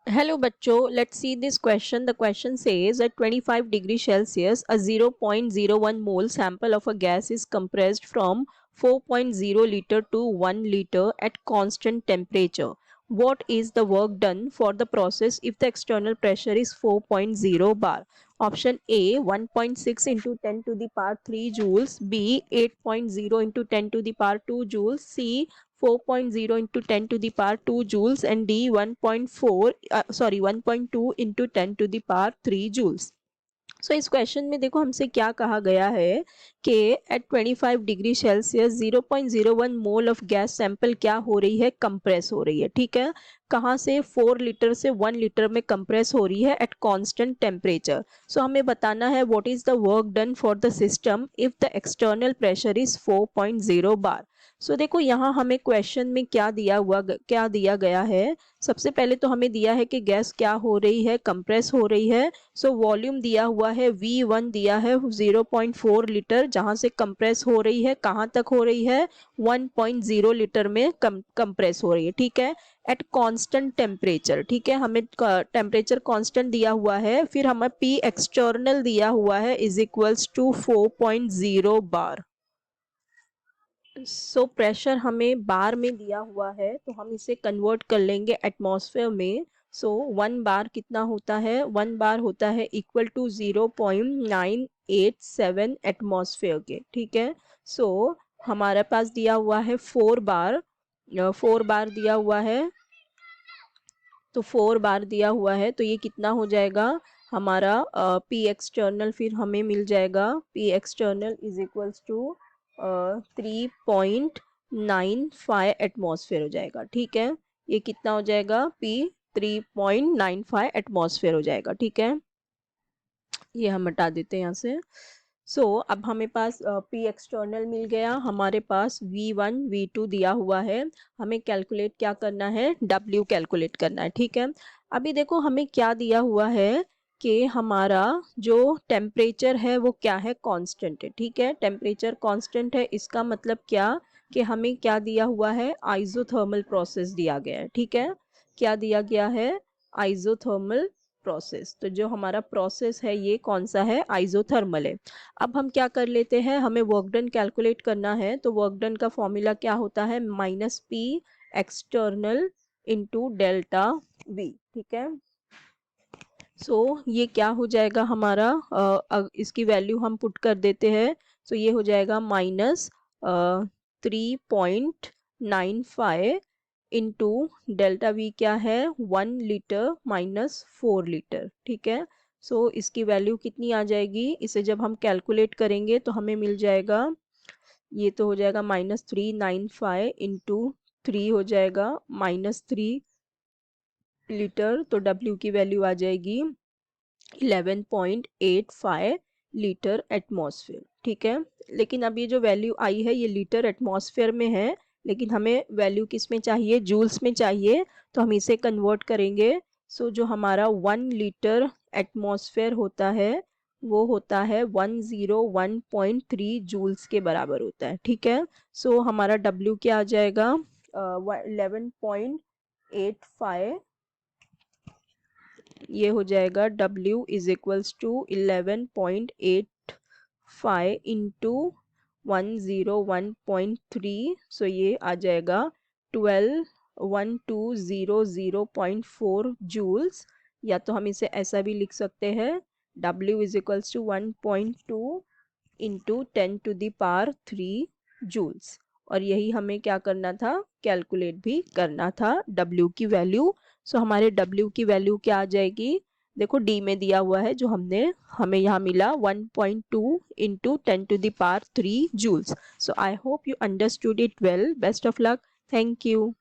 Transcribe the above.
Hello बच्चों, let's see this question. The question says at 25 degree Celsius, a 0.01 mole sample of a gas is compressed from 4.0 liter to 1 liter at constant temperature. What is the work done for the process if the external pressure is 4.0 bar? Option A 1.6 into 10 to the power 3 joules, B 8.0 into 10 to the power 2 joules, C 4.0 into 10 to the power 2 joules, and D 1.2 into 10 to the power 3 joules. सो इस question में देखो हमसे क्या कहा गया है कि at 25 degree Celsius 0.01 mole of gas sample क्या हो रही है, कंप्रेस हो रही है। ठीक है, कहाँ से? 4 लीटर से 1 लीटर में कंप्रेस हो रही है एट कांस्टेंट टेम्परेचर। सो हमें बताना है what is the work done for the system if the external pressure is 4.0 bar. सो देखो यहाँ हमें क्वेश्चन में क्या दिया गया है। सबसे पहले तो हमें दिया है कि गैस क्या हो रही है, कंप्रेस हो रही है। सो वॉल्यूम दिया हुआ है V1 दिया है 0.4 लीटर, जहां से कंप्रेस हो रही है, कहां तक हो रही है? 1.0 लीटर में कंप्रेस हो रही है। ठीक है, एट कांस्टेंट टेम्परेचर। ठीक है, हमें टेम्परेचर कांस्टेंट दिया हुआ है, फिर हमें P एक्सटर्नल दिया हुआ है is equals to 4.0 bar. So pressure हमें बार में दिया हुआ है, तो हम इसे कन्वर्ट कर लेंगे एटमॉस्फेयर में। सो 1 बार कितना होता है? 1 बार होता है इक्वल टू 0.987 एटमॉस्फेयर के। ठीक है, सो हमारे पास दिया हुआ है 4 बार, 4 बार दिया हुआ है, तो 4 बार दिया हुआ है, तो ये कितना हो जाएगा हमारा? P एक्सटर्नल फिर हमें मिल जाएगा, P external is equals to 3.95 atmosphere हो जाएगा। ठीक है, ये कितना हो जाएगा? P 3.95 एटमॉस्फेयर हो जाएगा। ठीक है, ये हम हटा देते हैं यहाँ से। सो अब हमें पास P एक्सटर्नल मिल गया, हमारे पास V1 V2 दिया हुआ है। हमें कैलकुलेट क्या करना है? W कैलकुलेट करना है। ठीक है, अभी देखो हमें क्या दिया हुआ है कि हमारा जो टेम्परेचर है वो क्या है? कांस्टेंट है। ठीक है, टेम्परेचर कांस्टेंट है, इसका मतलब क्या कि हमें क्या दिया हुआ है? आइसोथर्मल प्रोसेस दिया गया है। ठीक है, क्या दिया गया है? Isothermal process. तो जो हमारा प्रोसेस है ये कौन सा है? आइसोथर्मल है। अब हम क्या कर लेते हैं, हमें वर्क डन कैलकुलेट करना है, तो वर्क डन का फॉर्मूला क्या होता है? -P external into delta V। ठीक है, सो ये क्या हो जाएगा हमारा? इसकी वैल्यू हम पुट कर देते हैं, सो ये हो जाएगा -3.95 इंटू डेल्टा V क्या है? 1 लीटर -4 लीटर। ठीक है, सो इसकी वैल्यू कितनी आ जाएगी? इसे जब हम कैलकुलेट करेंगे तो हमें मिल जाएगा, ये तो हो जाएगा -395 इंटू 3 हो जाएगा -3 लीटर, तो W की वैल्यू आ जाएगी 11.85 लीटर एटमॉस्फेयर। ठीक है, लेकिन अब ये जो वैल्यू आई है ये लीटर एटमॉस्फेयर में है, लेकिन हमें वैल्यू किस में चाहिए? जूल्स में चाहिए, तो हम इसे कन्वर्ट करेंगे। सो जो हमारा 1 लीटर एटमॉस्फेयर होता है वो होता है 101.3 जूल्स के बराबर होता है। ठीक है, सो हमारा W क्या आ जाएगा? 11.85, ये हो जाएगा W is equals to 11.85 into 101.3, so ये आ जाएगा 12,1200.4 जूल्स। या तो हम इसे ऐसा भी लिख सकते हैं, W is equals to 1.2 into 10 to the power 3 joules. और यही हमें क्या करना था? कैलकुलेट भी करना था W की वैल्यू। सो हमारे W की वैल्यू क्या आ जाएगी? देखो D में दिया हुआ है, जो हमें यहाँ मिला 1.2 into 10 to the power 3 joules. So I hope you understood it well. Best of luck, thank you.